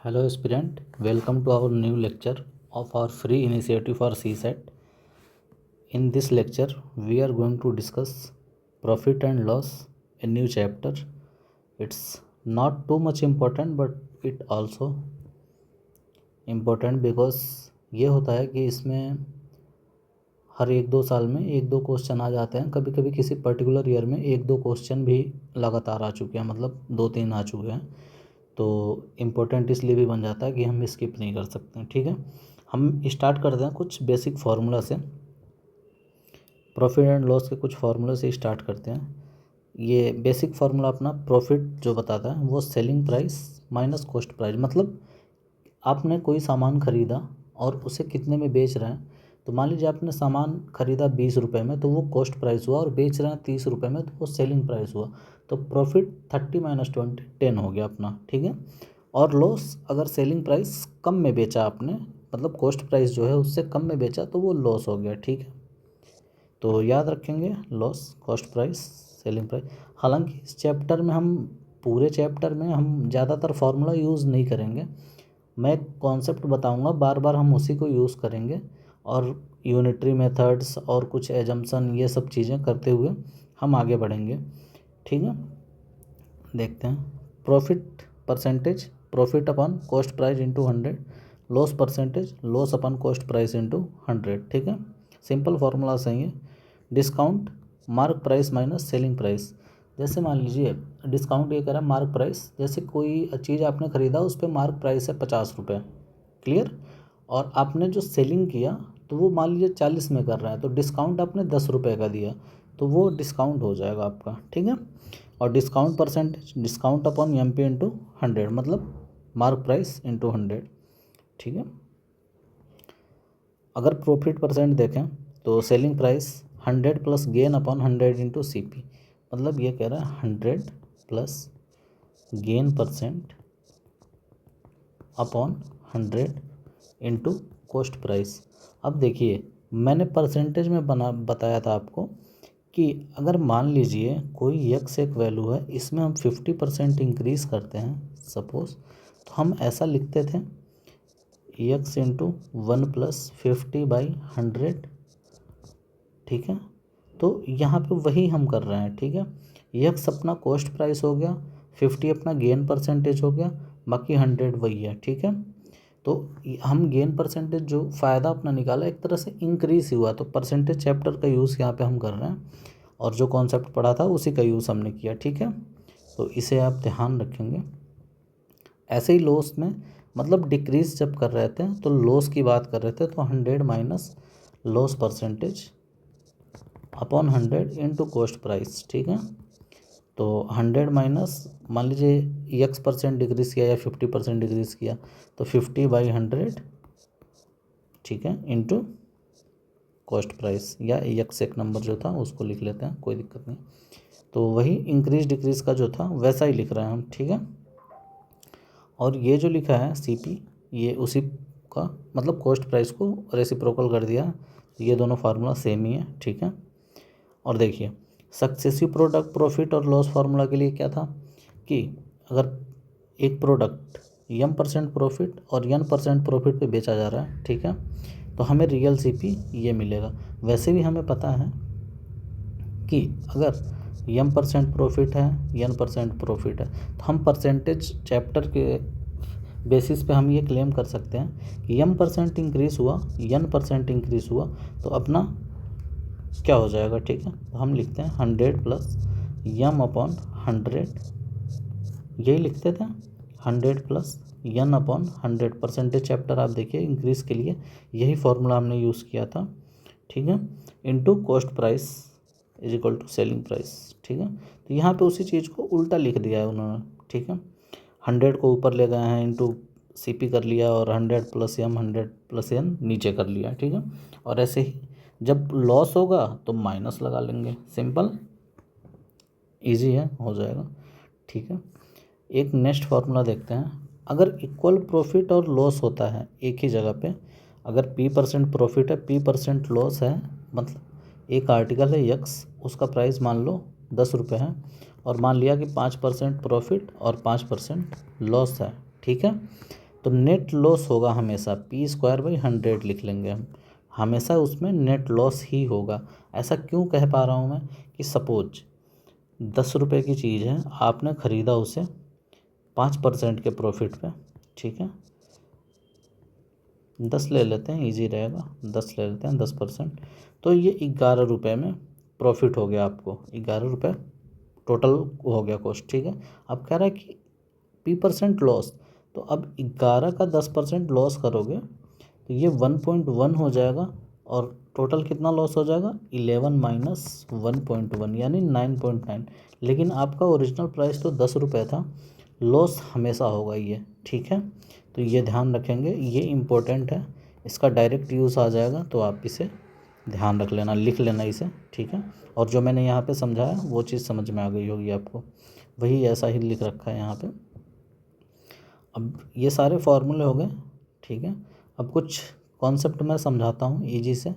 Hello aspirant, welcome to our new lecture of our free initiative for CSET. In this lecture, we are going to discuss profit and loss, a new chapter. It's not too much important but it also important because ये होता है कि इसमें हर 1-2 साल में 1-2 question आ जाते हैं। कभी कभी किसी पर्टिकुलर ईयर में 1-2 क्वेश्चन भी लगातार आ चुके हैं, मतलब 2-3 आ चुके हैं, तो इम्पोर्टेंट इसलिए भी बन जाता है कि हम स्किप नहीं कर सकते हैं। ठीक है, हम स्टार्ट करते हैं कुछ बेसिक फार्मूला से। प्रॉफिट एंड लॉस के कुछ फार्मूला से स्टार्ट करते हैं। ये बेसिक फार्मूला अपना प्रॉफिट जो बताता है वो selling price minus cost price, मतलब आपने कोई सामान ख़रीदा और उसे कितने में बेच रहे हैं। तो मान लीजिए आपने सामान ख़रीदा 20 रुपये में, तो वो कॉस्ट प्राइस हुआ, और बेच रहे हैं 30 रुपये में, तो वो सेलिंग प्राइस हुआ। तो प्रॉफिट 30 माइनस 20 10 हो गया अपना। ठीक है, और लॉस, अगर सेलिंग प्राइस कम में बेचा आपने, मतलब कॉस्ट प्राइस जो है उससे कम में बेचा, तो वो लॉस हो गया। ठीक है, तो याद रखेंगे loss, cost price, selling price. हालांकि इस चैप्टर में हम, पूरे चैप्टर में हम ज़्यादातर फार्मूला यूज़ नहीं करेंगे। मैं कॉन्सेप्ट बताऊंगा, बार बार हम उसी को यूज़ करेंगे, और यूनिटरी मेथड्स और कुछ एजम्पशन, ये सब चीज़ें करते हुए हम आगे बढ़ेंगे। ठीक है, देखते हैं। Profit percentage, profit upon cost price into 100, loss percentage, loss upon cost price into 100। ठीक है, सिंपल फार्मूला सही है। Discount, mark price minus selling price. जैसे मान लीजिए डिस्काउंट ये कह रहा है मार्क प्राइस, जैसे कोई चीज़ आपने ख़रीदा उस पर मार्क प्राइस है 50 रुपये, क्लियर, और आपने जो सेलिंग किया तो वो मान लीजिए 40 में कर रहा है, तो डिस्काउंट आपने 10 रुपये का दिया, तो वो डिस्काउंट हो जाएगा आपका। ठीक है, और discount percentage, discount upon M P into 100, मतलब मार्क प्राइस इंटू 100। ठीक है, अगर प्रॉफिट परसेंट देखें तो selling price 100 plus gain upon 100 into C P, मतलब ये कह रहा है 100 plus gain percent upon 100 into cost price. अब देखिए, मैंने परसेंटेज में बताया था आपको कि अगर मान लीजिए कोई यक्स एक वैल्यू है, इसमें हम 50% इंक्रीज़ करते हैं सपोज़, तो हम ऐसा लिखते थे यक्स इंटू 1 प्लस 50/100। ठीक है, तो यहाँ पे वही हम कर रहे हैं। ठीक है, यक्स अपना कॉस्ट प्राइस हो गया, 50 अपना गेन परसेंटेज हो गया, बाकी 100 वही है। ठीक है, तो हम गेन परसेंटेज जो फ़ायदा अपना निकाला, एक तरह से इंक्रीज़ ही हुआ, तो परसेंटेज चैप्टर का यूज़ यहाँ पे हम कर रहे हैं, और जो कॉन्सेप्ट पढ़ा था उसी का यूज़ हमने किया। ठीक है, तो इसे आप ध्यान रखेंगे। ऐसे ही लॉस में, मतलब डिक्रीज़ जब कर रहे थे तो लॉस की बात कर रहे थे, तो 100 minus loss percentage upon 100 into cost price. ठीक है, तो 100 माइनस, मान लीजिए एक्स परसेंट डिक्रीज़ किया या 50% डिक्रीज़ किया, तो 50/100। ठीक है, इंटू कॉस्ट प्राइस, या एक्स एक नंबर जो था उसको लिख लेते हैं, कोई दिक्कत नहीं। तो वही इंक्रीज डिक्रीज़ का जो था वैसा ही लिख रहे हैं हम। ठीक है, और ये जो लिखा है सी पी, ये उसी का, मतलब कॉस्ट प्राइस को रेसिप्रोकल कर दिया, ये दोनों फार्मूला सेम ही है। ठीक है, और देखिए सक्सेसिव प्रोडक्ट प्रॉफिट और लॉस फार्मूला के लिए क्या था कि अगर एक प्रोडक्ट m% प्रॉफिट और n% प्रॉफिट पे बेचा जा रहा है, ठीक है, तो हमें रियल सीपी ये मिलेगा। वैसे भी हमें पता है कि अगर m% प्रॉफिट है, n% प्रॉफिट है, तो हम परसेंटेज चैप्टर के बेसिस पे हम ये क्लेम कर सकते हैं कि m% इंक्रीज़ हुआ, n% इंक्रीज़ हुआ, तो अपना क्या हो जाएगा। ठीक है, तो हम लिखते हैं 100 प्लस m अपॉन 100, यही लिखते थे 100 plus n upon 100। Percentage chapter आप देखिए, इंक्रीज़ के लिए यही फार्मूला हमने यूज़ किया था। ठीक है, into cost price is equal to selling price. ठीक है, तो यहाँ पे उसी चीज़ को उल्टा लिख दिया है उन्होंने। ठीक है, 100 को ऊपर ले गए हैं, इंटू सी पी कर लिया, और 100 प्लस m 100 प्लस n नीचे कर लिया। ठीक है, और ऐसे ही जब लॉस होगा तो माइनस लगा लेंगे, सिंपल इजी है, हो जाएगा। ठीक है, एक नेक्स्ट फार्मूला देखते हैं। अगर इक्वल प्रॉफिट और लॉस होता है एक ही जगह पे, अगर p% प्रॉफिट है, p% लॉस है, मतलब एक आर्टिकल है यक्स, उसका प्राइस मान लो 10 रुपये है, और मान लिया कि 5% प्रॉफिट और 5% लॉस है। ठीक है, तो नेट लॉस होगा हमेशा, पी स्क्वायर बाई 100 लिख लेंगे हम, हमेशा उसमें नेट लॉस ही होगा। ऐसा क्यों कह पा रहा हूँ मैं कि सपोज 10 रुपये की चीज़ है, आपने ख़रीदा उसे 5% के प्रॉफिट पे, ठीक है, 10 ले लेते हैं, इजी रहेगा, 10 ले लेते हैं 10%, तो ये 11 रुपये में प्रॉफिट हो गया आपको, 11 रुपये टोटल हो गया कॉस्ट, ठीक है। अब कह रहा है कि P% लॉस, तो अब 11 का 10% लॉस करोगे तो ये 1.1 हो जाएगा, और टोटल कितना लॉस हो जाएगा 11 माइनस 1.1 यानी 9.9। लेकिन आपका ओरिजिनल प्राइस तो 10 रुपये था, लॉस हमेशा होगा ये, ठीक है। तो ये ध्यान रखेंगे, ये इम्पोर्टेंट है, इसका डायरेक्ट यूज़ आ जाएगा, तो आप इसे ध्यान रख लेना, लिख लेना इसे, ठीक है। और जो मैंने यहाँ पे समझाया वो चीज़ समझ में आ गई होगी आपको, वही ऐसा ही लिख रखा है यहाँ पे। अब ये सारे फॉर्मूले हो गए, ठीक है। अब कुछ कॉन्सेप्ट मैं समझाता हूँ इजी से,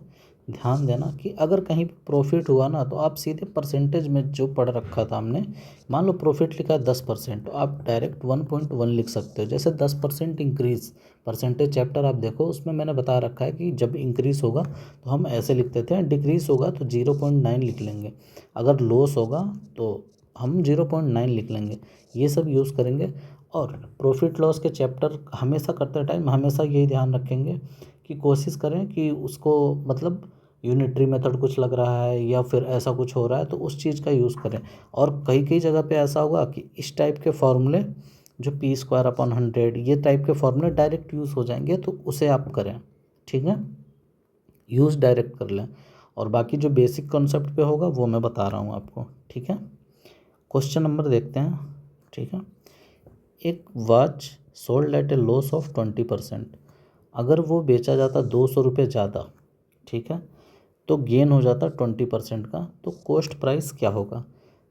ध्यान देना कि अगर कहीं प्रॉफिट हुआ ना, तो आप सीधे परसेंटेज में जो पढ़ रखा था हमने, मान लो प्रॉफिट लिखा है 10%, तो आप डायरेक्ट 1.1 लिख सकते हो। जैसे 10% इंक्रीज़, परसेंटेज चैप्टर आप देखो, उसमें मैंने बता रखा है कि जब इंक्रीज़ होगा तो हम ऐसे लिखते थे, डिक्रीज़ होगा तो 0.9 लिख लेंगे, अगर लॉस होगा तो हम 0.9 लिख लेंगे, ये सब यूज़ करेंगे। और प्रॉफिट लॉस के चैप्टर हमेशा करते टाइम हमेशा यही ध्यान रखेंगे कि कोशिश करें कि उसको मतलब यूनिटरी मेथड कुछ लग रहा है या फिर ऐसा कुछ हो रहा है तो उस चीज़ का यूज़ करें। और कई कई जगह पे ऐसा होगा कि इस टाइप के फॉर्मूले, जो P² 100 ये टाइप के फॉर्मूले डायरेक्ट यूज़ हो जाएंगे, तो उसे आप करें, ठीक है, यूज़ डायरेक्ट कर लें। और बाकी जो बेसिक कॉन्सेप्ट पे होगा वो मैं बता रहा हूँ आपको, ठीक है। क्वेश्चन नंबर देखते हैं, ठीक है। एक watch sold at a loss of 20%, अगर वो बेचा जाता 200 रुपये ज़्यादा, ठीक है, तो गेन हो जाता 20% का, तो कॉस्ट प्राइस क्या होगा,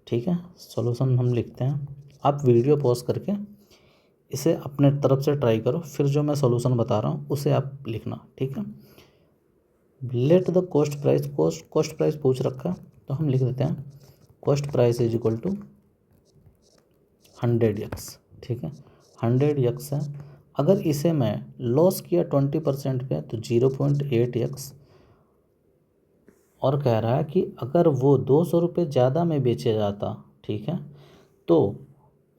ठीक है। सॉल्यूशन हम लिखते हैं, आप वीडियो पॉज करके इसे अपने तरफ से ट्राई करो, फिर जो मैं सॉल्यूशन बता रहा हूँ उसे आप लिखना, ठीक है। Let the cost price, cost price पूछ रखा है तो हम लिख देते हैं cost price is equal to 100x, ठीक है, 100x है। अगर इसे मैं लॉस किया 20% पे तो 0.8x, और कह रहा है कि अगर वो 200 रुपये ज़्यादा में बेचे जाता, ठीक है, तो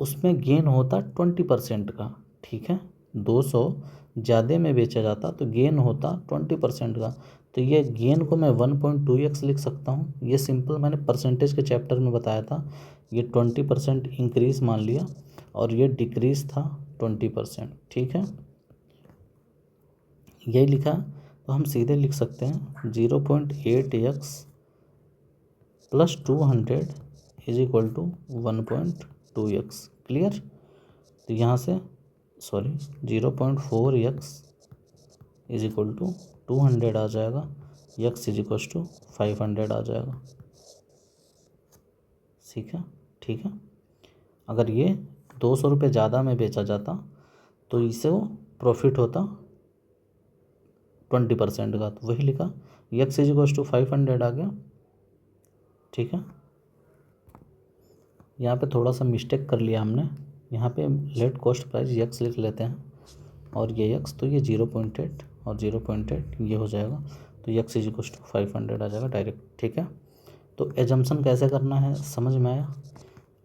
उसमें गेन होता 20% का, ठीक है, 200 ज़्यादा में बेचा जाता तो गेन होता 20% का। तो ये गेन को मैं 1.2x लिख सकता हूँ, ये सिंपल मैंने परसेंटेज के चैप्टर में बताया था। ये 20% इंक्रीज़ मान लिया और ये डिक्रीज़ था 20%, ठीक है, यही लिखा। तो हम सीधे लिख सकते हैं 0.8x plus 200 is equal to 1.2x, clear. तो यहाँ से 0.4x इज इक्वल टू 200 आ जाएगा, x इज इक्वल टू 500 आ जाएगा, ठीक है। अगर ये 200 रुपये ज़्यादा में बेचा जाता तो इसे वो प्रॉफिट होता 20% का, तो वही लिखा, x इज इक्वल टू 500 आ गया, ठीक है। यहाँ पे थोड़ा सा मिस्टेक कर लिया हमने, यहाँ पे लेट कॉस्ट प्राइस x लिख लेते हैं, और ये x, तो ये 0.8 और 0.8 ये हो जाएगा, तो x इज इक्वल टू 500 आ जाएगा डायरेक्ट, ठीक है। तो एजम्पशन कैसे करना है समझ में आया।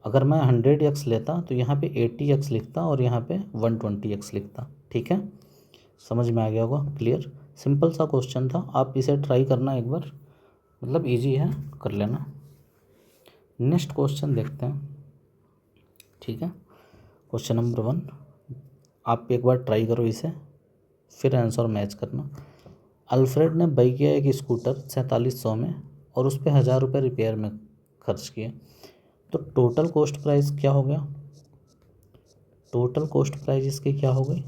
अगर मैं 100x लेता तो यहाँ पे 80x लिखता और यहाँ पे 120x लिखता, ठीक है, समझ में आ गया होगा, क्लियर। सिंपल सा क्वेश्चन था, आप इसे ट्राई करना एक बार, मतलब इजी है, कर लेना। नेक्स्ट क्वेश्चन देखते हैं, ठीक है। क्वेश्चन नंबर 1, आप एक बार ट्राई करो इसे, फिर आंसर मैच करना। अल्फ्रेड ने बाई किया एक स्कूटर 4700 में और उस पर 1000 रुपये रिपेयर में खर्च किए, तो टोटल कॉस्ट प्राइस क्या हो गया, टोटल कॉस्ट प्राइस इसकी क्या हो गई,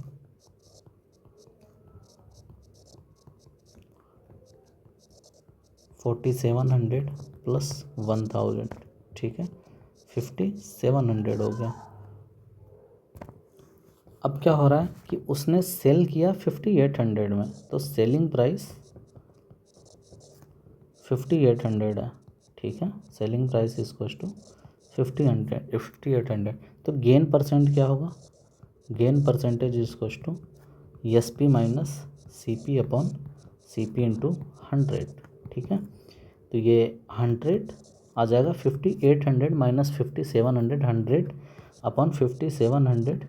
4700 प्लस 1000, ठीक है, 5700 हो गया। अब क्या हो रहा है कि उसने सेल किया 5800 में, तो सेलिंग प्राइस 5800 है, ठीक है, सेलिंग प्राइस इक्वल टू 5800, तो गेन परसेंट क्या होगा, gain percentage equal to S P minus C P upon C P into 100, ठीक है। तो ये 100 आ जाएगा 5800 माइनस 5700, 100 अपॉन 5700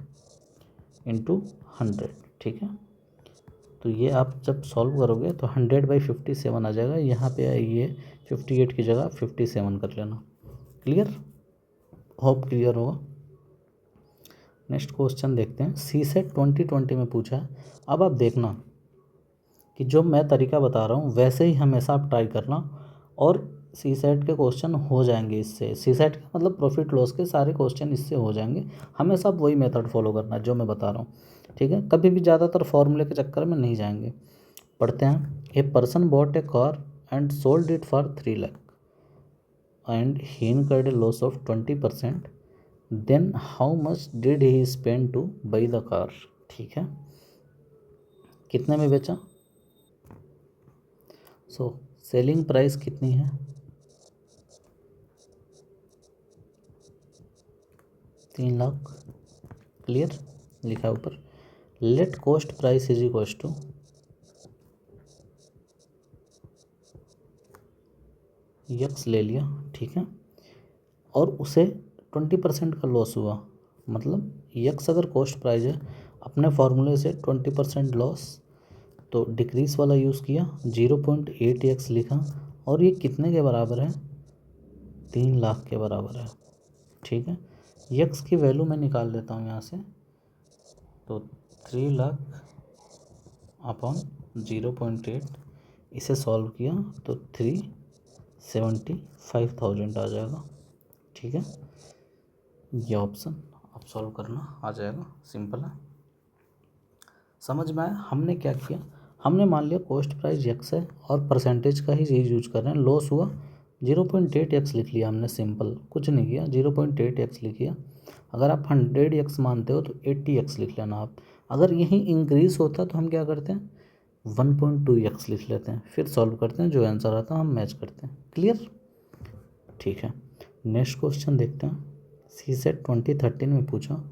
इंटू 100, ठीक है। तो ये आप जब सॉल्व करोगे तो 100/57 आ जाएगा। यहाँ पे ये 58 की जगह 57 कर लेना। क्लियर, होप क्लियर होगा। नेक्स्ट क्वेश्चन देखते हैं। सी सेट 2020 में पूछा है। अब आप देखना कि जो मैं तरीका बता रहा हूँ वैसे ही हमेशा आप ट्राई करना, और सी सेट के क्वेश्चन हो जाएंगे इससे। सी सेट का मतलब प्रॉफिट लॉस के सारे क्वेश्चन इससे हो जाएंगे। हमेशा आप वही मेथड फॉलो करना जो मैं बता रहा हूँ, ठीक है। कभी भी ज़्यादातर फॉर्मूले के चक्कर में नहीं जाएंगे। पढ़ते हैं। A person bought a car and sold it for 3 lakh and he incurred a loss of 20%, then how much did he spend to buy the car, ठीक है। कितने में बेचा? सो सेलिंग प्राइस कितनी है? 3 लाख। क्लियर, लिखा है ऊपर। Let cost price is equal to x ले लिया, ठीक है। और उसे 20% का लॉस हुआ, मतलब यक्स अगर कॉस्ट प्राइस है, अपने फॉर्मूले से 20% लॉस, तो डिक्रीज वाला यूज़ किया, 0.8x लिखा, और ये कितने के बराबर है? 3 लाख के बराबर है, ठीक है। यक्स की वैल्यू मैं निकाल लेता हूँ यहाँ से। तो 3 लाख अपॉन 0.8, इसे सॉल्व किया तो 375,000 आ जाएगा, ठीक है। ये ऑप्शन आप सॉल्व करना, आ जाएगा, सिंपल है। समझ में आया? हमने क्या किया, हमने मान लिया कॉस्ट प्राइस यक्स है और परसेंटेज का ही चीज़ यूज कर रहे हैं। लॉस हुआ 0.8x लिख लिया हमने, सिंपल, कुछ नहीं किया, 0.8x लिख लिया। अगर आप 100x मानते हो तो 80x लिख लेना आप। अगर यही इंक्रीज होता तो हम क्या करते हैं, 1.2x लिख लेते हैं, फिर सॉल्व करते हैं, जो आंसर आता है हम मैच करते हैं। क्लियर, ठीक है। नेक्स्ट क्वेश्चन देखते हैं। सी सेट 2013 में पूछा,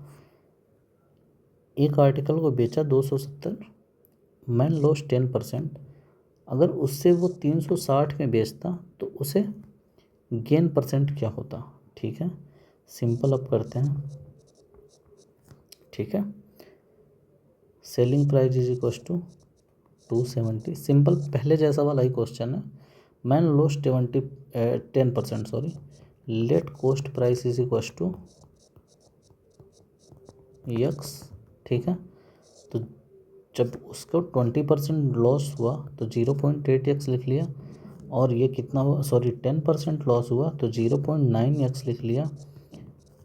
एक आर्टिकल को बेचा 270, मैन लॉस 10%, अगर उससे वो 360 में बेचता तो उसे गेन परसेंट क्या होता, ठीक है। सिंपल अब करते हैं, ठीक है। Selling price is equal to 270, simple पहले जैसा वाला ही क्वेश्चन है। Man loss 10%, sorry. Let cost price is equal to x, ठीक है। तो जब उसको 20% लॉस हुआ तो 0.8x लिख लिया, और ये कितना हुआ, सॉरी 10% लॉस हुआ तो 0.9x लिख लिया,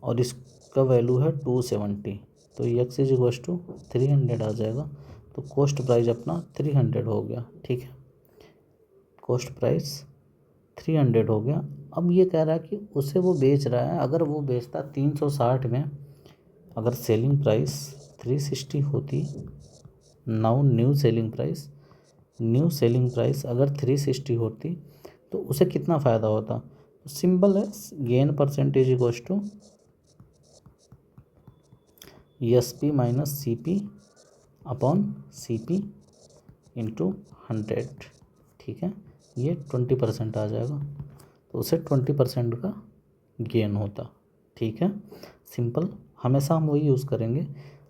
और इसका वैल्यू है 270, तो एक्स इज इक्वल टू 300 आ जाएगा। तो कॉस्ट प्राइस अपना 300 हो गया, ठीक है। कॉस्ट प्राइस 300 हो गया। अब ये कह रहा है कि उसे वो बेच रहा है, अगर वो बेचता 360 में, अगर सेलिंग प्राइस 360 होती, नाउ न्यू सेलिंग प्राइस अगर 360 होती तो उसे कितना फ़ायदा होता। तो सिंपल है, gain percentage equal to S P minus C P upon C P into 100, ठीक है। ये 20% आ जाएगा, तो उसे 20% का गेन होता, ठीक है। सिंपल, हमेशा हम वही यूज़ करेंगे,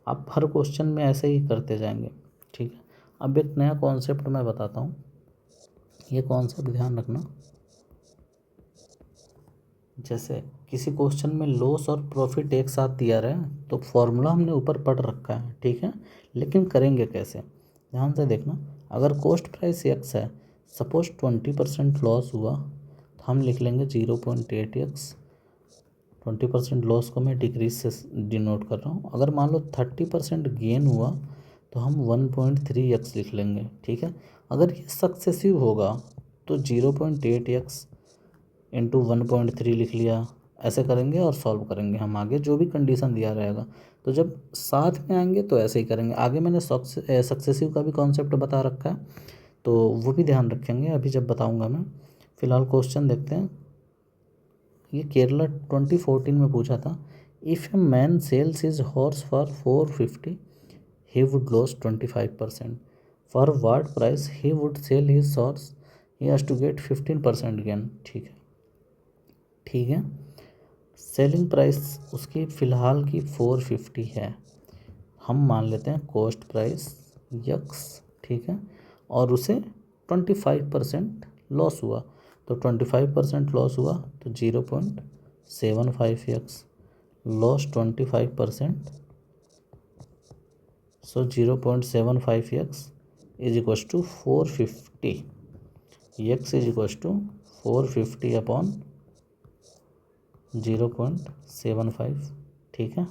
आप हर क्वेश्चन में ऐसे ही करते जाएंगे, ठीक है। अब एक नया कॉन्सेप्ट मैं बताता हूँ, ये कॉन्सेप्ट ध्यान रखना। जैसे किसी क्वेश्चन में लॉस और प्रॉफिट एक साथ दिया रहा है, तो फॉर्मूला हमने ऊपर पढ़ रखा है, ठीक है, लेकिन करेंगे कैसे, ध्यान से देखना। अगर कॉस्ट प्राइस एक्स है, सपोज 20% लॉस हुआ, तो हम लिख लेंगे 0.8x। 20% लॉस को मैं डिक्रीज से डिनोट कर रहा हूँ। अगर मान लो 30% गेन हुआ तो हम 1.3x लिख लेंगे, ठीक है। अगर ये सक्सेसिव होगा तो 0.8x इंटू 1.3 लिख लिया, ऐसे करेंगे और सॉल्व करेंगे हम आगे जो भी कंडीशन दिया रहेगा। तो जब साथ में आएंगे तो ऐसे ही करेंगे। आगे मैंने सक्सेसिव का भी कॉन्सेप्ट बता रखा है, तो वो भी ध्यान रखेंगे अभी जब बताऊंगा मैं। फ़िलहाल क्वेश्चन देखते हैं। ये केरला 2014 में पूछा था। If a man sales his horse for 450, he would lose 25%. For what price he would sell his horse, he has to get 15% gain. ठीक है, ठीक है। सेलिंग प्राइस उसकी फ़िलहाल की 450 है। हम मान लेते हैं कॉस्ट प्राइस यक्स, ठीक है, और उसे 25% लॉस हुआ, तो 25% लॉस हुआ तो 0.75 x loss 25%, so 0.75 x is equals to 450, x is equals to 450 upon 0.75, ठीक है,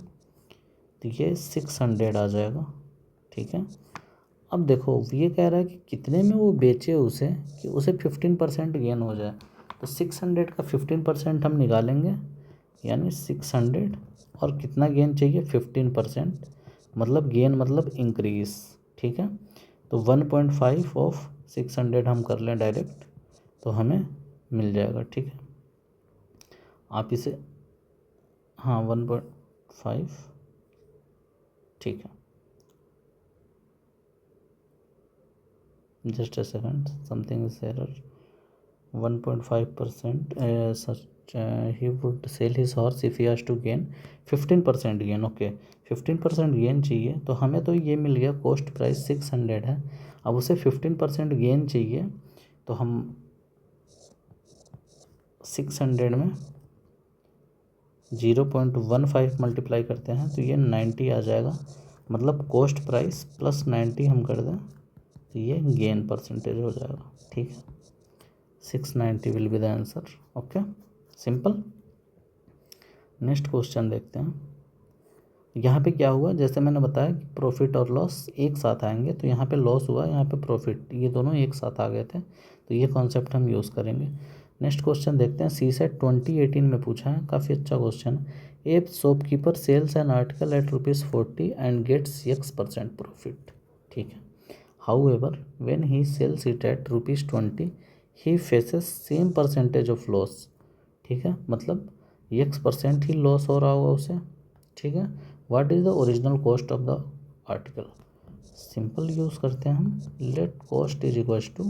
तो ये 600 आ जाएगा, ठीक है। अब देखो ये कह रहा है कि कितने में वो बेचे उसे कि उसे 15% गेन हो जाए, तो 600 का 15% हम निकालेंगे, यानी 600 और कितना गेन चाहिए 15%, मतलब गेन मतलब इंक्रीज, ठीक है। तो 1.5 ऑफ 600 हम कर लें डायरेक्ट, तो हमें मिल जाएगा, ठीक है। आप इसे, हाँ 1.5, ठीक है, just a second, something is error. 1.5%, he would sell his horse if he has to gain 15% gain, okay 15% gain चाहिए, तो हमें तो ये मिल गया कॉस्ट प्राइस 600 है, अब उसे 15% गेन चाहिए, तो हम 600 में 0.15 मल्टीप्लाई करते हैं तो ये 90 आ जाएगा, मतलब कॉस्ट प्राइस प्लस 90 हम कर दें तो ये गेन परसेंटेज हो जाएगा, ठीक है। 690 will be the answer, okay, simple. Next question देखते हैं। यहाँ पे क्या हुआ, जैसे मैंने बताया कि प्रॉफिट और लॉस एक साथ आएंगे, तो यहाँ पे लॉस हुआ, यहाँ पे प्रॉफिट, ये दोनों एक साथ आ गए थे, तो ये कॉन्सेप्ट हम यूज़ करेंगे। नेक्स्ट क्वेश्चन देखते हैं, सी सेट 2018 में पूछा है, काफ़ी अच्छा क्वेश्चन है। A shopkeeper sells an article at ₹40 and gets X% profit, ठीक है। However, when he sells it at ₹20, he faces same percentage of loss, ठीक है, मतलब X% ही लॉस हो रहा होगा उसे, ठीक है। What is the original cost of the article, simple use करते हैं हम, let cost is equals to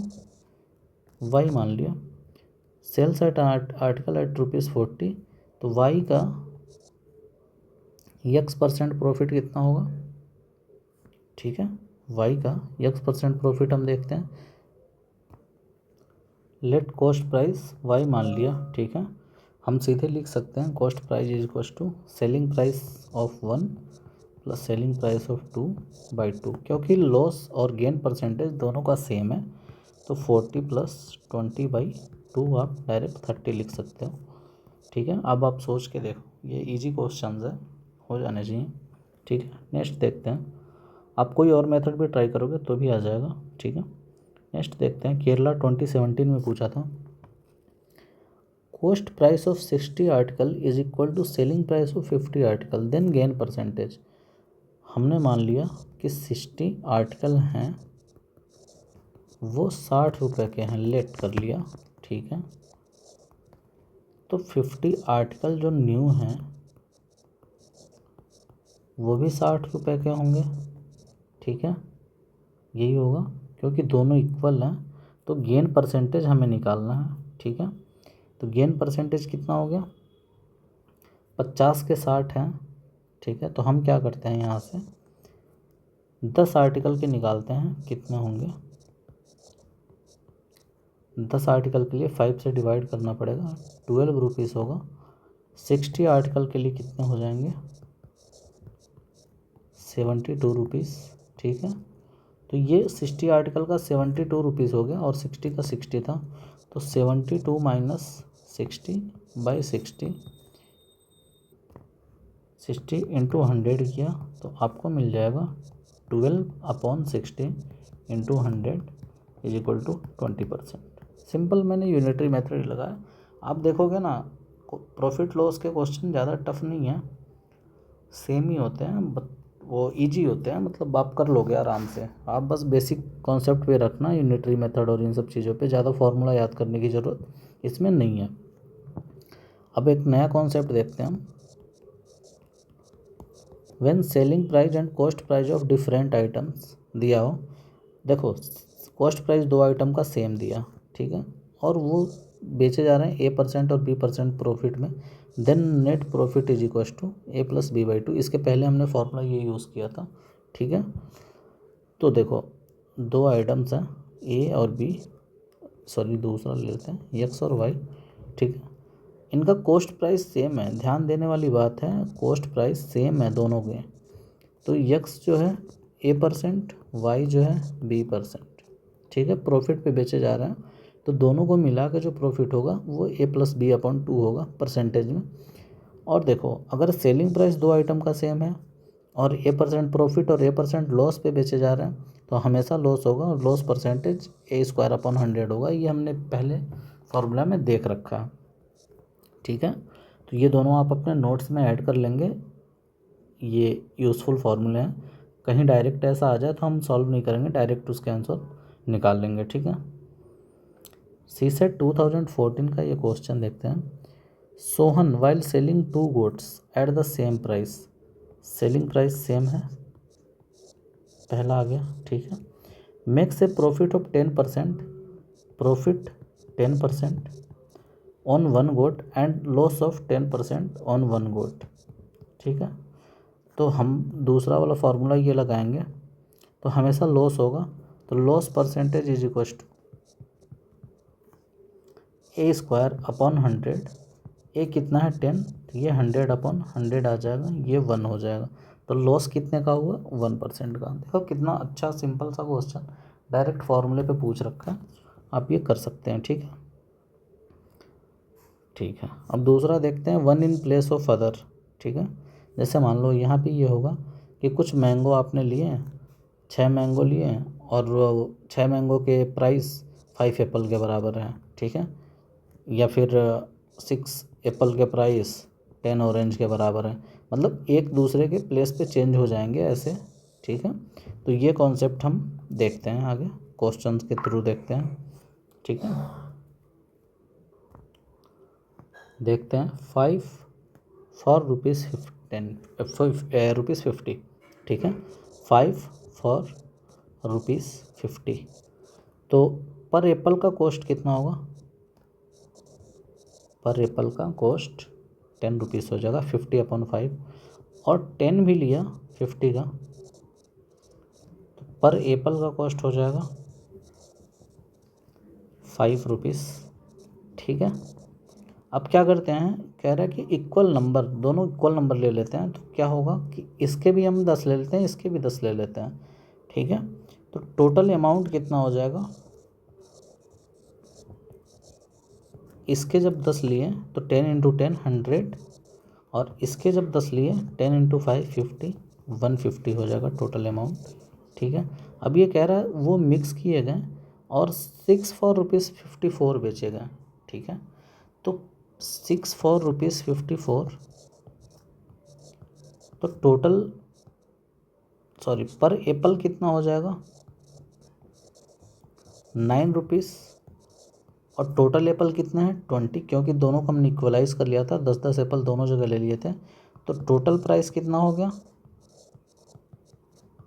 Y मान लिया, सेल्स एट आर्टिकल एट ₹40, तो वाई का X% प्रॉफिट कितना होगा, ठीक है, वाई का X% प्रॉफिट हम देखते हैं, लेट कॉस्ट प्राइस वाई मान लिया, ठीक है। हम सीधे लिख सकते हैं cost price is equal to selling price of 1 plus selling price of 2/2, क्योंकि लॉस और गेन परसेंटेज दोनों का सेम है, तो 40 + 20/2 आप डायरेक्ट 30 लिख सकते हो, ठीक है। अब आप सोच के देखो, ये इजी क्वेश्चन है, हो जाने चाहिए, ठीक है। नेक्स्ट देखते हैं, आप कोई और मेथड भी ट्राई करोगे तो भी आ जाएगा, ठीक है। नेक्स्ट देखते हैं, केरला 2017 में पूछा था, cost price of 60 article is equal to selling price of 50 article, then gain percentage. हमने मान लिया कि 60 आर्टिकल हैं, वो 60 रुपये के हैं, लेट कर लिया, ठीक है। तो 50 आर्टिकल जो न्यू हैं वो भी 60 रुपये के होंगे, ठीक है, यही होगा, क्योंकि दोनों इक्वल हैं, तो गेन परसेंटेज हमें निकालना है, ठीक है। तो गेन परसेंटेज कितना हो गया, 50 के 60 हैं, ठीक है। तो हम क्या करते हैं, यहाँ से 10 आर्टिकल के निकालते हैं, कितने होंगे, 10 आर्टिकल के लिए 5 से डिवाइड करना पड़ेगा, 12 रुपीज़ होगा। 60 आर्टिकल के लिए कितने हो जाएंगे, 72 रुपीज़, ठीक है। तो ये 60 आर्टिकल का 72 रुपीज़ हो गया, और 60 का 60 था, तो 72 माइनस 60/60, 60 इंटू 100 किया, तो आपको मिल जाएगा 12/60 into 100 is equal to 20%। Simple, मैंने यूनिटरी मेथड लगाया। आप देखोगे ना, प्रॉफिट लॉस के क्वेश्चन ज़्यादा टफ नहीं है, सेम ही होते हैं, वो इजी होते हैं, मतलब आप कर लोगे आराम से। आप बस बेसिक कॉन्सेप्ट पे रखना, यूनिटरी मेथड और इन सब चीज़ों पे, ज़्यादा फार्मूला याद करने की ज़रूरत इसमें नहीं है। अब एक नया कॉन्सेप्ट देखते हैं हम, when selling price and cost price of different items दिया हो, देखो कॉस्ट प्राइस दो आइटम का सेम दिया, ठीक है, और वो बेचे जा रहे हैं A% और B% प्रॉफिट में, then net profit is equal to A+B/2। इसके पहले हमने फॉर्मूला ये यूज़ किया था, ठीक है। तो देखो दो आइटम्स हैं A और B, सॉरी दूसरा ले लेते हैं X और Y, ठीक है। इनका कॉस्ट प्राइस सेम है, ध्यान देने वाली बात है, कॉस्ट प्राइस सेम है दोनों के। तो X जो है A%, Y जो है B%, ठीक है। प्रॉफिट पे बेचे जा रहे हैं, तो दोनों को मिला के जो प्रॉफिट होगा वो A+B/2 होगा परसेंटेज में। और देखो अगर सेलिंग प्राइस दो आइटम का सेम है और A% प्रॉफिट और A% लॉस पे बेचे जा रहे हैं, तो हमेशा लॉस होगा और लॉस परसेंटेज A² 100 होगा। ये हमने पहले फार्मूला में देख रखा है, ठीक है। तो ये दोनों आप अपने नोट्स में ऐड कर लेंगे, ये यूज़फुल फार्मूले हैं। कहीं डायरेक्ट ऐसा आ जाए तो हम सॉल्व नहीं करेंगे, डायरेक्ट उसके आंसर निकाल लेंगे, ठीक है। CSET 2014 का ये क्वेश्चन देखते हैं। Sohan while selling 2 goods at the same price, selling price same है, पहला आ गया, ठीक है। Makes a profit of 10%, profit 10% on one good and loss of 10% on one good, ठीक है। तो हम दूसरा वाला फार्मूला ये लगाएंगे, तो हमेशा लॉस होगा, तो loss percentage is equal to A² 100। A कितना है 10, तो ये 100/100 आ जाएगा, ये 1 हो जाएगा। तो लॉस कितने का हुआ 1% का। देखो कितना अच्छा सिंपल सा क्वेश्चन, डायरेक्ट फार्मूले पे पूछ रखा है, आप ये कर सकते हैं, ठीक है। ठीक है, अब दूसरा देखते हैं, 1 इन प्लेस ऑफ अदर, ठीक है। जैसे मान लो यहाँ पे ये होगा कि कुछ मैंगो आपने लिए हैं, 6 मैंगो लिए हैं और 6 मैंगो के प्राइस 5 एप्पल के बराबर हैं, ठीक है। या फिर 6 एप्पल के प्राइस 10 ऑरेंज के बराबर है, मतलब एक दूसरे के प्लेस पे चेंज हो जाएंगे ऐसे, ठीक है। तो ये कॉन्सेप्ट हम देखते हैं आगे, क्वेश्चंस के थ्रू देखते हैं, ठीक है। देखते हैं 5 फॉर ₹50, ठीक है। 5 फॉर ₹50, तो पर एप्पल का कॉस्ट कितना होगा, पर एप्पल का कॉस्ट 10 रुपीज़ हो जाएगा, 50/5, और 10 भी लिया 50 का, तो पर एप्पल का कॉस्ट हो जाएगा 5 रुपीज़, ठीक है। अब क्या करते हैं, कह रहा है कि इक्वल नंबर, दोनों इक्वल नंबर ले लेते हैं, तो क्या होगा कि इसके भी हम 10 ले लेते हैं, इसके भी 10 ले लेते हैं, ठीक है। तो टोटल अमाउंट कितना हो जाएगा, इसके जब 10 लिए तो 10 × 10 100, और इसके जब 10 लिए 10 × 5 50, 150 हो जाएगा टोटल अमाउंट, ठीक है। अब ये कह रहा है वो मिक्स किए गए और 6 फॉर ₹54 बेचे गए, ठीक है। तो 6 फॉर ₹54, तो टोटल सॉरी पर एप्पल कितना हो जाएगा 9 रुपीज़, और टोटल एप्पल कितना है 20, क्योंकि दोनों को हमने इक्वलाइज कर लिया था, 10-10 एप्पल दोनों जगह ले लिए थे। तो टोटल प्राइस कितना हो गया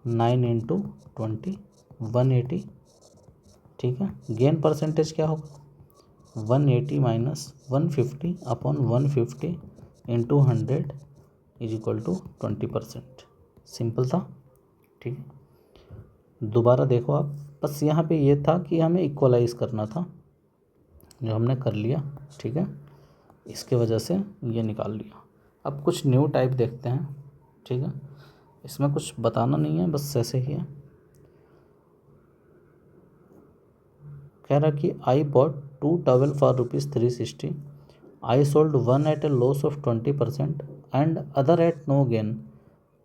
9 × 20 180, ठीक है। गेन परसेंटेज क्या होगा 180 - 150/150 × 100 इज इक्वल टू 20%। सिंपल था, ठीक है। दोबारा देखो आप, बस यहाँ पे ये था कि हमें इक्वलाइज करना था, जो हमने कर लिया, ठीक है। इसके वजह से ये निकाल लिया। अब कुछ न्यू टाइप देखते हैं, ठीक है। इसमें कुछ बताना नहीं है, बस ऐसे ही है। कह रहा कि I bought 2 towel for ₹360, I sold 1 at a loss of 20% and other at no gain.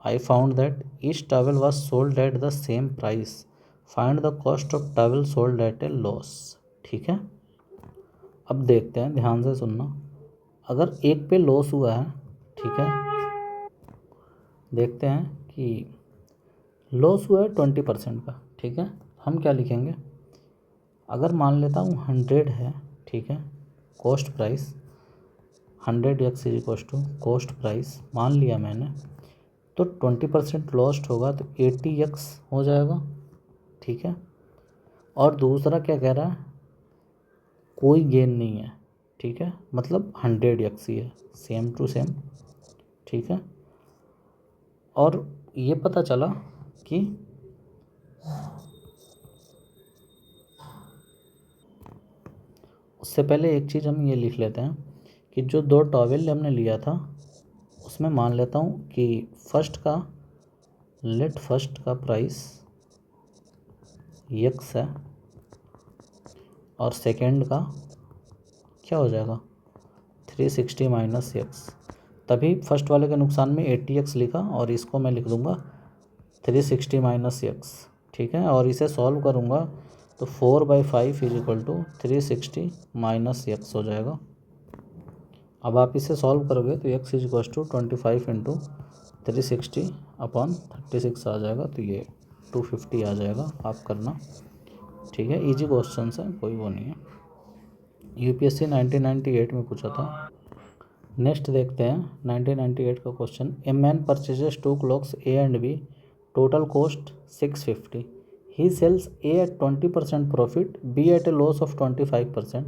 I found that each towel was sold at the same price, find the cost of towel sold at a loss, ठीक है। अब देखते हैं, ध्यान से सुनना, अगर एक पे लॉस हुआ है, ठीक है, देखते हैं कि लॉस हुआ है 20% का, ठीक है। हम क्या लिखेंगे, अगर मान लेता हूँ 100 है, ठीक है, cost price 100 x is equal to cost price मान लिया मैंने, तो 20% लॉस्ट होगा तो 80x हो जाएगा, ठीक है। और दूसरा क्या कह रहा है, कोई गेन नहीं है, ठीक है, मतलब 100x ही है, सेम टू सेम, ठीक है। और ये पता चला कि उससे पहले एक चीज़ हम ये लिख लेते हैं कि जो 2 टॉवेल हमने लिया था उसमें मान लेता हूँ कि फर्स्ट का प्राइस x है और सेकंड का क्या हो जाएगा 360 माइनस x, तभी फर्स्ट वाले के नुकसान में 80x लिखा और इसको मैं लिख दूँगा 360 माइनस x, ठीक है। और इसे सॉल्व करूँगा तो 4/5 is equal to 360 minus x हो जाएगा। अब आप इसे सॉल्व करोगे तो x is equal to 25 into 360 upon 36 आ जाएगा, तो ये 250 आ जाएगा, आप करना, ठीक है। इजी क्वेश्चन है, कोई वो नहीं है, यूपीएससी 1998 में पूछा था। नेक्स्ट देखते हैं 1998 का question. A man purchases 2 clocks A and B, total cost 650, he sells A at 20% profit, B at a loss of 25%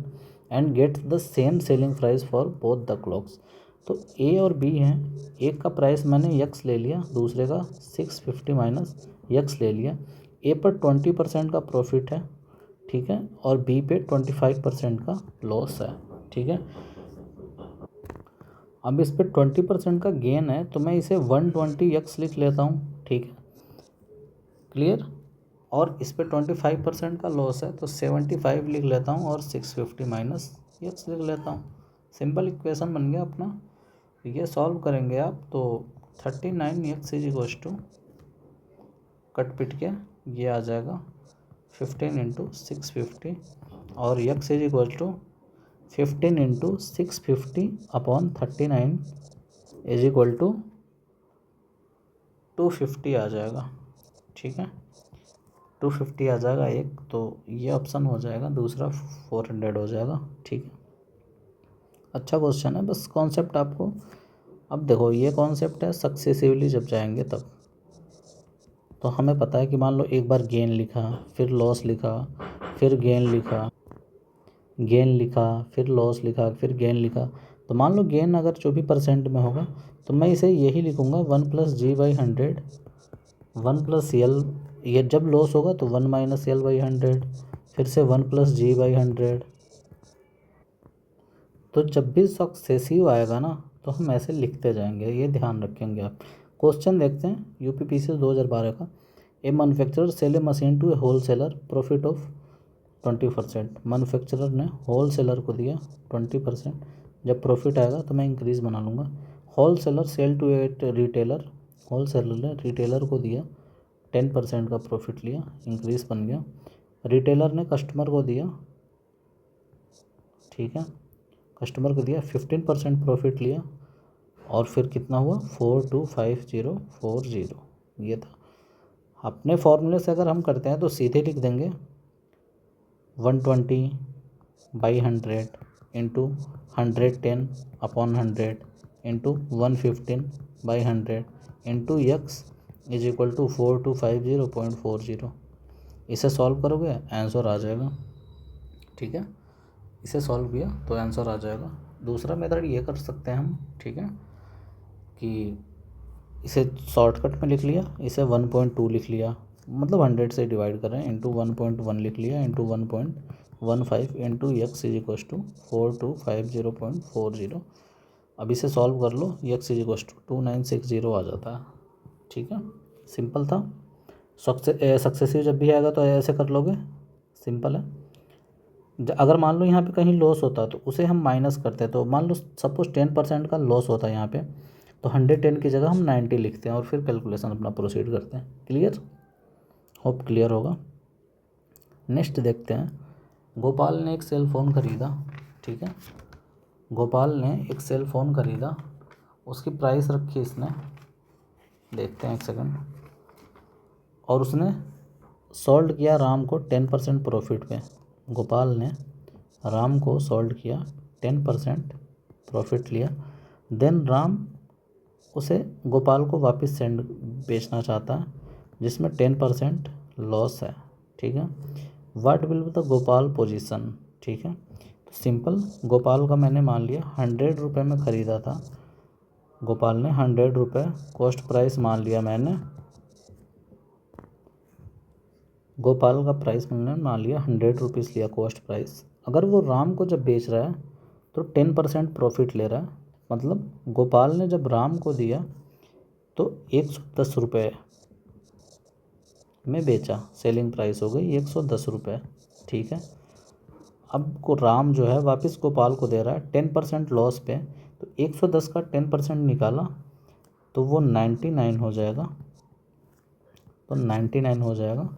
and gets the same selling price for both the clocks. तो A और B हैं, एक का price मैंने x ले लिया, दूसरे का 650 माइनस यक्स ले लिया। ए पर 20% का प्रॉफिट है, ठीक है, और बी पे 25% का लॉस है, ठीक है। अब इस पे 20% का गेन है तो मैं इसे 120x लिख लेता हूँ, ठीक है, क्लियर। और इस पे 25% का लॉस है तो 75 लिख लेता हूँ और 650 माइनस x लिख लेता हूँ। सिंपल इक्वेशन बन गया अपना। ये सॉल्व करेंगे आप तो 39x is equal to cut पिट के ये आ जाएगा 15 इंटू 650 और x is equal to 15 into 650 upon 39 is equal to 250 आ जाएगा, ठीक है। 250 आ जाएगा एक, तो ये ऑप्शन हो जाएगा, दूसरा 400 हो जाएगा, ठीक है। अच्छा क्वेश्चन है, बस कॉन्सेप्ट आपको, अब देखो ये कॉन्सेप्ट है सक्सेसिवली जब जाएंगे तब, तो हमें पता है कि मान लो एक बार गेन लिखा, फिर लॉस लिखा, फिर गेन लिखा, फिर लॉस लिखा, फिर गेन लिखा, तो मान लो गेन अगर 24% में होगा तो मैं इसे यही लिखूँगा 1+G/100, 1+L, ये जब लॉस होगा तो 1-L/100, फिर से 1+G/100। तो जब भी सक्सेसिव आएगा ना तो हम ऐसे लिखते जाएंगे, ये ध्यान रखेंगे आप। क्वेश्चन देखते हैं यूपीपीसी 2012 का। A manufacturer sell a machine to a wholesaler, profit of 20%। Manufacturer ने होल सेलर को दिया 20%, जब प्रॉफिट आएगा तो मैं इंक्रीज़ बना लूँगा। Whole seller sell to at retailer, whole seller ने रिटेलर को दिया 10% का प्रॉफिट लिया, इंक्रीज़ बन गया। रिटेलर ने कस्टमर को दिया, ठीक है, कस्टमर को दिया 15% प्रॉफिट लिया, और फिर कितना हुआ 425040, ये था। अपने फॉर्मूले से अगर हम करते हैं तो सीधे लिख देंगे 120/100 into 110 upon 100 into 115/100 into x is equal to 4250.40। इसे सॉल्व करोगे आंसर आ जाएगा, ठीक है। इसे सॉल्व किया तो आंसर आ जाएगा। दूसरा मेथड ये कर सकते हैं हम, ठीक है, कि इसे शॉर्टकट में लिख लिया, इसे 1.2 लिख लिया, मतलब 100 से डिवाइड कर रहे हैं, इंटू 1.1 लिख लिया, into 1.15 into x is equal to 4250.40। अब इसे सॉल्व कर लो, x इज इक्वल टू 2960 आ जाता है, ठीक है। सिंपल था। सक्सेसिव जब भी आएगा तो ऐसे कर लोगे, सिंपल है। अगर मान लो यहाँ पे कहीं लॉस होता तो उसे हम माइनस करते हैं, तो मान लो सपोज 10% का लॉस होता है यहाँ पे, तो 110 की जगह हम 90 लिखते हैं और फिर कैलकुलेशन अपना प्रोसीड करते हैं। क्लियर, होप क्लियर होगा। नेक्स्ट देखते हैं, गोपाल ने एक सेल फ़ोन ख़रीदा, ठीक है, गोपाल ने एक सेल फ़ोन ख़रीदा, उसकी प्राइस रखी इसने, देखते हैं एक सेकंड, और उसने सोल्ड किया राम को 10% प्रॉफिट पे। गोपाल ने राम को सोल्ड किया 10% प्रॉफिट लिया, देन राम उसे गोपाल को वापस सेंड बेचना चाहता है जिसमें 10% लॉस है, ठीक है। What will be the Gopal position, ठीक है। तो सिंपल, गोपाल का मैंने मान लिया 100 रुपये में ख़रीदा था, गोपाल ने 100 रुपये कॉस्ट प्राइस मान लिया मैंने, गोपाल का प्राइस मैंने मान लिया 100 रुपीज़ लिया कॉस्ट प्राइस। अगर वो राम को जब बेच रहा है तो 10% प्रॉफिट ले रहा है, मतलब गोपाल ने जब राम को दिया तो 110 रुपये में बेचा, सेलिंग प्राइस हो गई 110 रुपये, ठीक है। अब को राम जो है वापस गोपाल को दे रहा है 10% लॉस पे, तो 110 का 10% निकाला तो वो 99 हो जाएगा, तो 99 हो जाएगा।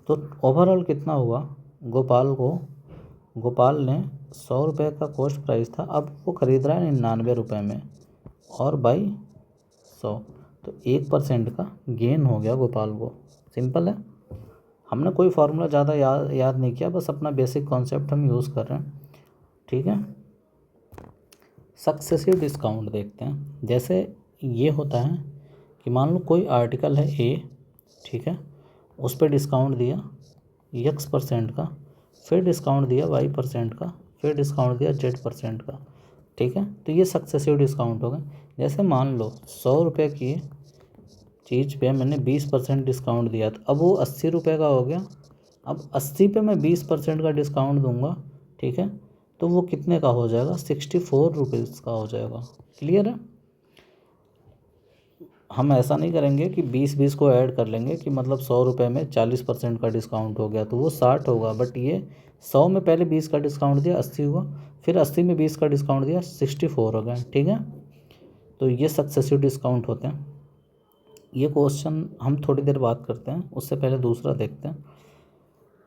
तो ओवरऑल कितना हुआ, गोपाल ने 100 रुपये का कॉस्ट प्राइस था, अब वो ख़रीद रहा है 99 रुपये में और बाई 100, तो 1% का गेन हो गया गोपाल को। सिंपल है, हमने कोई फार्मूला ज़्यादा याद नहीं किया, बस अपना बेसिक कॉन्सेप्ट हम यूज़ कर रहे हैं, ठीक है। सक्सेसिव डिस्काउंट देखते हैं। जैसे ये होता है कि मान लो कोई आर्टिकल है ए, ठीक है, उस पर डिस्काउंट दिया x% का, फिर डिस्काउंट दिया y% का, फिर डिस्काउंट दिया z% का, ठीक है। तो ये सक्सेसिव डिस्काउंट हो गए। जैसे मान लो 100 रुपये की चीज़ पे मैंने 20% डिस्काउंट दिया, तो अब वो 80 रुपये का हो गया। अब 80 पे मैं 20% का डिस्काउंट दूंगा, ठीक है, तो वो कितने का हो जाएगा, 64 रुपीज़ का हो जाएगा। क्लियर है। हम ऐसा नहीं करेंगे कि 20 को ऐड कर लेंगे कि मतलब 100 रुपये में 40% का डिस्काउंट हो गया तो वो 60 होगा, बट ये 100 में पहले 20 का डिस्काउंट दिया 80 हुआ, फिर 80 में 20 का डिस्काउंट दिया 64 हो गया, ठीक है। तो ये सक्सेसिव डिस्काउंट होते हैं। ये क्वेश्चन हम थोड़ी देर बात करते हैं, उससे पहले दूसरा देखते हैं।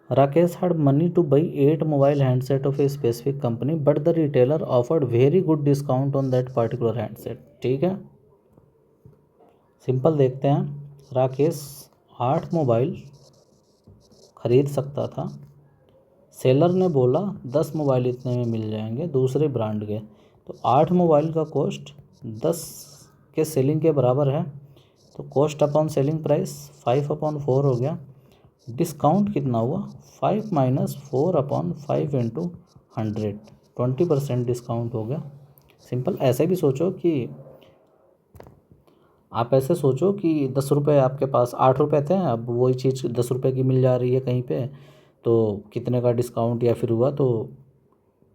Rakesh had money to buy 8 mobile handset of a specific company but the retailer offered very good discount on that particular handset, ठीक है। सिंपल देखते हैं, राकेश 8 मोबाइल खरीद सकता था, सेलर ने बोला 10 मोबाइल इतने में मिल जाएंगे दूसरे ब्रांड के, तो 8 मोबाइल का कॉस्ट 10 के सेलिंग के बराबर है, तो कॉस्ट अपॉन सेलिंग प्राइस 5/4 हो गया। डिस्काउंट कितना हुआ, 5 - 4/5 इंटू 100, 20% डिस्काउंट हो गया। सिंपल, ऐसे भी सोचो कि आप ऐसे सोचो कि 10 रुपये आपके पास 8 रुपये थे, अब वही चीज़ 10 रुपये की मिल जा रही है कहीं पे, तो कितने का डिस्काउंट या फिर हुआ, तो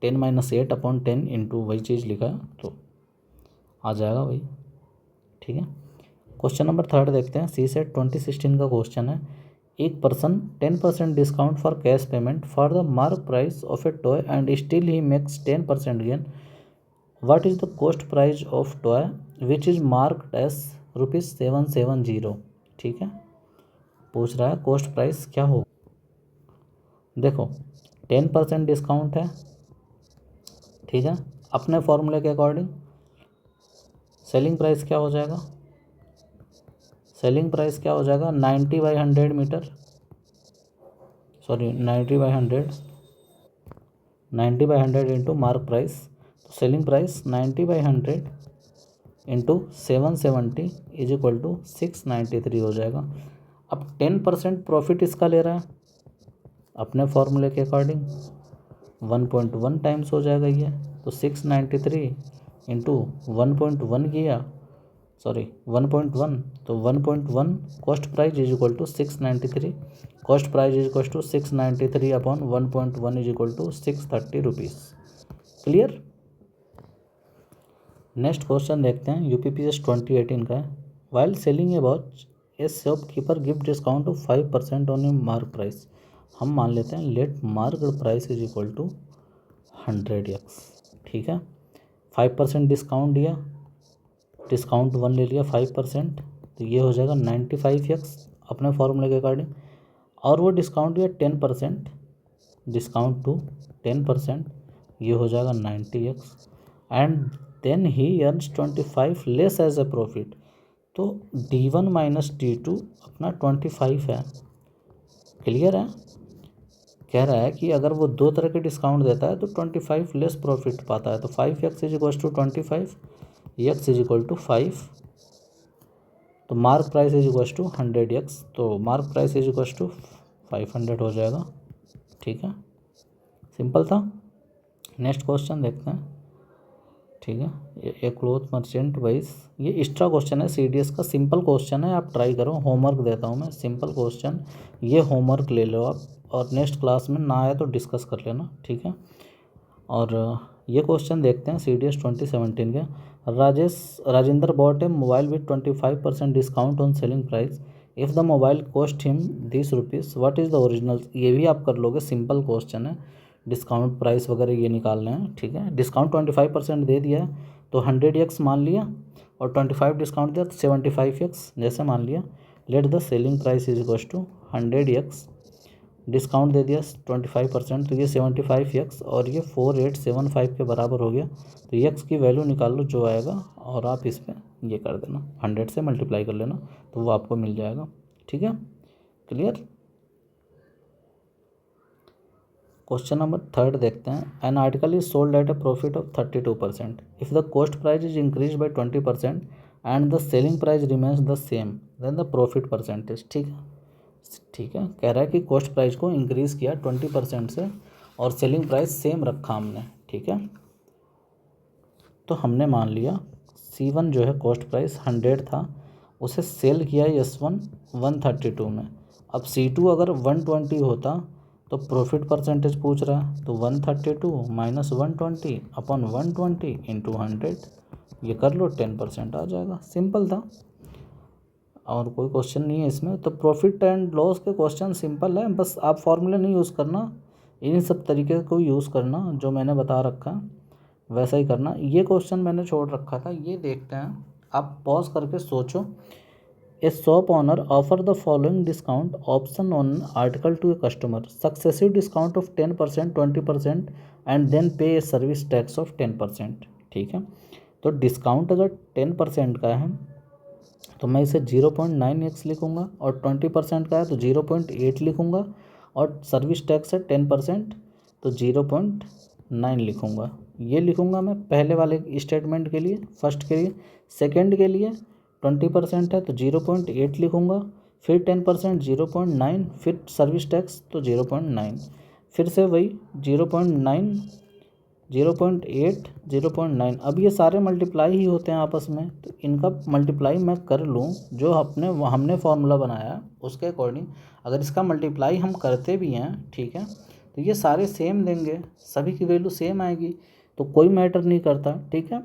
10 - 8/10 इंटू वही चीज़ लिखा है तो आ जाएगा वही, ठीक है। क्वेश्चन नंबर 3 देखते हैं। सी सेट 2016 का क्वेश्चन है। एक person 10% discount for cash payment for the mark price of a toy and still he makes 10% gain. What is the cost price of toy which is marked as ₹770, ठीक है। पूछ रहा है कॉस्ट प्राइस क्या हो। देखो 10% डिस्काउंट है, ठीक है, अपने फॉर्मूले के अकॉर्डिंग सेलिंग प्राइस क्या हो जाएगा, सेलिंग प्राइस क्या हो जाएगा 90/100 meter, sorry 90/100 into mark price, तो selling price 90/100 into 770 is equal to 693 हो जाएगा। अब 10% प्रॉफिट इसका ले रहा है अपने फॉर्मूले के अकॉर्डिंग, 1.1 टाइम्स हो जाएगा ये, तो 693 इंटू 1.1 किया, सॉरी 1.1, तो 1.1 cost price is equal to 693, cost price is equal to 693/1.1 is equal to 630 rupees. Clear. Next question देखते हैं, UPPS 2018 का है। While selling a watch a shopkeeper gift discount of 5% on a mark price. हम मान लेते हैं let mark price is equal to 100x, ठीक है। 5% डिस्काउंट दिया, डिस्काउंट 1 ले लिया 5%, तो ये हो जाएगा 95x अपने फॉर्मूले के अकॉर्डिंग, और वो डिस्काउंट दिया 10%, डिस्काउंट टू 10%, ये हो जाएगा 90x, and then he earns 25 less as a profit, तो D1 - D2 अपना 25 है। क्लियर है। कह रहा है कि अगर वो 2 तरह के डिस्काउंट देता है तो 25 लेस प्रॉफिट पाता है, तो 5x is equal to 25, x is equal to 5, तो mark price is equal to 100x, तो mark price is equal to 500 हो जाएगा। ठीक है, सिंपल था। नेक्स्ट क्वेश्चन देखते हैं। ठीक है, ये क्लोथ मर्चेंट वाइज, ये एक्स्ट्रा क्वेश्चन है CDS का, सिंपल क्वेश्चन है, आप ट्राई करो। होमवर्क देता हूँ मैं, सिंपल क्वेश्चन, ये होमवर्क ले लो आप, और नेक्स्ट क्लास में ना आए तो डिस्कस कर लेना। ठीक है, और ये क्वेश्चन देखते हैं CDS 2017 के। Rajendra bot A mobile with 25% discount on selling price, if the mobile cost him ₹30, what is the original. ये भी आप कर लोगे, सिंपल क्वेश्चन है, डिस्काउंट प्राइस वगैरह ये निकालने हैं। ठीक है, डिस्काउंट 25% दे दिया है तो 100x मान लिया, और 25 डिस्काउंट दिया तो 75x जैसे मान लिया। Let the selling price is equal to 100x, discount दे दिया 25%, तो ये 75x और ये 4875 के बराबर हो गया। तो x की वैल्यू निकाल लो जो आएगा, और आप इस पर ये कर देना, 100 से मल्टीप्लाई कर लेना, तो वो आपको मिल जाएगा। ठीक है, क्लियर। क्वेश्चन नंबर 3 देखते हैं। An article is sold at a profit of 32%, if the cost price is increase by 20% and the selling price remains the same, then the profit percentage. ठीक है, ठीक है, कह रहा है कि कॉस्ट प्राइस को इंक्रीज़ किया 20% से और सेलिंग प्राइस सेम रखा हमने। ठीक है, तो हमने मान लिया C1 जो है कॉस्ट प्राइस 100 था, उसे सेल किया S1 132 में। अब C2 अगर 120 होता तो प्रॉफिट परसेंटेज पूछ रहा है, तो 132 माइनस 120 अपॉन 120 इंटू 100, ये कर लो 10% आ जाएगा। सिंपल था, और कोई क्वेश्चन नहीं है इसमें। तो प्रॉफिट एंड लॉस के क्वेश्चन सिंपल है, बस आप फॉर्मूले नहीं यूज़ करना, इन सब तरीके को यूज़ करना जो मैंने बता रखा वैसा ही करना। ये क्वेश्चन मैंने छोड़ रखा था, ये देखते हैं, आप पॉज करके सोचो। A shop owner offer the following discount option on article to a customer, successive discount of 10%, 20% and then pay a service tax of 10%। ठीक है, तो डिस्काउंट अगर 10% का है तो मैं इसे 0.9x लिखूँगा, और 20% का है तो 0.8 लिखूँगा, और सर्विस टैक्स है 10% तो 0.9 लिखूँगा। ये लिखूँगा मैं पहले वाले स्टेटमेंट के लिए, फर्स्ट के लिए। सेकंड के लिए 20% है तो 0.8 लिखूँगा, फिर 10% 0.9, फिर सर्विस टैक्स तो 0.9, फिर से वही 0.9, 0.8, 0.9। अब ये सारे मल्टीप्लाई ही होते हैं आपस में, तो इनका मल्टीप्लाई मैं कर लूँ जो हमने फार्मूला बनाया उसके अकॉर्डिंग। अगर इसका मल्टीप्लाई हम करते भी हैं, ठीक है, तो ये सारे सेम देंगे, सभी की वैल्यू सेम आएगी, तो कोई मैटर नहीं करता। ठीक है,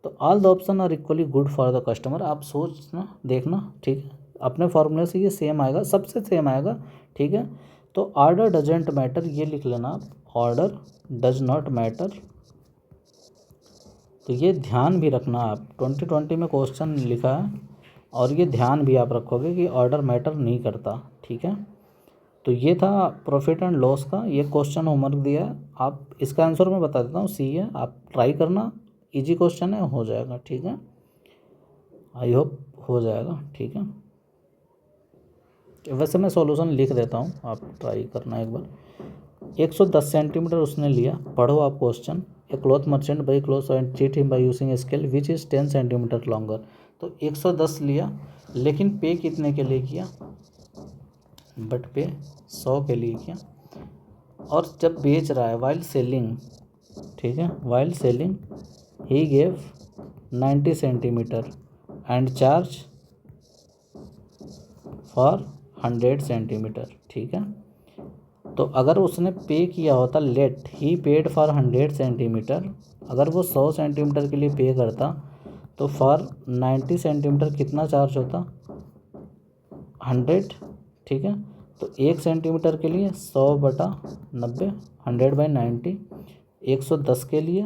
तो all the option are equally good for the customer. आप सोचना, देखना, ठीक है, अपने फार्मूले से ये सेम आएगा, सबसे सेम आएगा। ठीक है, तो ऑर्डर डजेंट मैटर, ये लिख लेना आप, ऑर्डर डज नॉट मैटर। तो ये ध्यान भी रखना आप, 2020 में क्वेश्चन लिखा है, और ये ध्यान भी आप रखोगे कि ऑर्डर मैटर नहीं करता। ठीक है, तो ये था प्रॉफिट एंड लॉस का, ये क्वेश्चन होमवर्क दिया है। आप इसका आंसर मैं बता देता हूँ, सी है, आप ट्राई करना, इजी क्वेश्चन है, हो जाएगा। ठीक है, आई होप हो जाएगा। ठीक है, वैसे मैं सॉल्यूशन लिख देता हूँ, आप ट्राई करना एक बार। 110 सेंटीमीटर उसने लिया, पढ़ो आप question. A cloth merchant by cloth and cheat him by using scale which is 10 centimetre longer. तो 110 लिया, लेकिन पे कितने के लिए किया, बट पे 100 के लिए किया। और जब बेच रहा है वाइल सेलिंग, ठीक है, while selling he gave 90 centimetre and charge for 100 centimetre. ठीक है, तो अगर उसने पे किया होता, let he paid for 100 centimetre, अगर वो 100 सेंटीमीटर के लिए पे करता तो फॉर 90 सेंटीमीटर कितना चार्ज होता, 100। ठीक है, तो 1 सेंटीमीटर के लिए 100/90, 100/90, 110 के लिए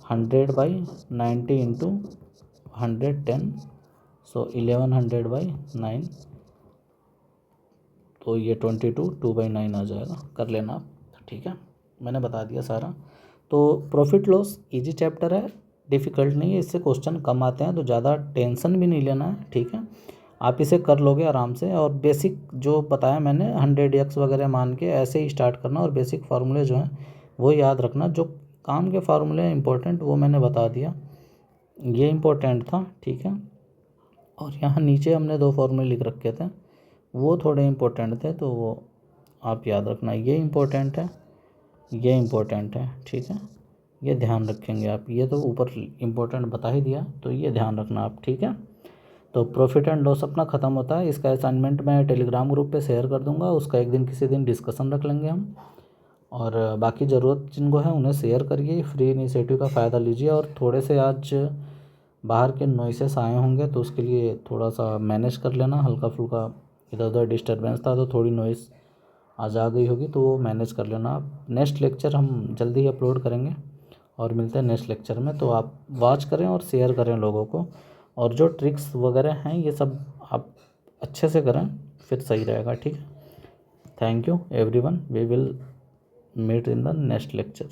100/90 इंटू 110, सो 1100/9, तो ये 22 2/9 आ जाएगा, कर लेना आप। ठीक है, मैंने बता दिया सारा। तो प्रॉफिट लॉस इजी चैप्टर है, डिफ़िकल्ट नहीं है, इससे क्वेश्चन कम आते हैं, तो ज़्यादा टेंशन भी नहीं लेना है। ठीक है, आप इसे कर लोगे आराम से, और बेसिक जो बताया मैंने 100x वगैरह मान के ऐसे ही स्टार्ट करना, और बेसिक फार्मूले जो हैं वो याद रखना, जो काम के फार्मूले हैं इंपॉर्टेंट वो मैंने बता दिया। ये इम्पोर्टेंट था, ठीक है। और यहाँ नीचे हमने 2 फॉर्मूले लिख रखे थे, वो थोड़े इम्पोर्टेंट थे, तो वो आप याद रखना। ये इम्पोर्टेंट है, ये इम्पोर्टेंट है, ठीक है। ये ध्यान रखेंगे आप, ये तो ऊपर इम्पोर्टेंट बता ही दिया, तो ये ध्यान रखना आप, ठीक है। तो प्रॉफिट एंड लॉस अपना ख़त्म होता है। इसका असाइनमेंट मैं टेलीग्राम ग्रुप पे शेयर कर दूंगा, उसका एक दिन किसी दिन डिस्कशन रख लेंगे हम। और बाकी ज़रूरत जिनको है उन्हें शेयर करिए, फ्री इनिशिएटिव का फ़ायदा लीजिए। और थोड़े से आज बाहर के नॉइसेस आए होंगे, तो उसके लिए थोड़ा सा मैनेज कर लेना, हल्का फुल्का इधर उधर डिस्टर्बेंस था, तो थोड़ी नॉइस आज आ गई होगी, तो वो मैनेज कर लेना आप। नेक्स्ट लेक्चर हम जल्दी ही अपलोड करेंगे और मिलते हैं नेक्स्ट लेक्चर में। तो आप वॉच करें और शेयर करें लोगों को, और जो ट्रिक्स वगैरह हैं ये सब आप अच्छे से करें, फिर सही रहेगा, ठीक है। Thank you everyone, we will meet in the next lecture.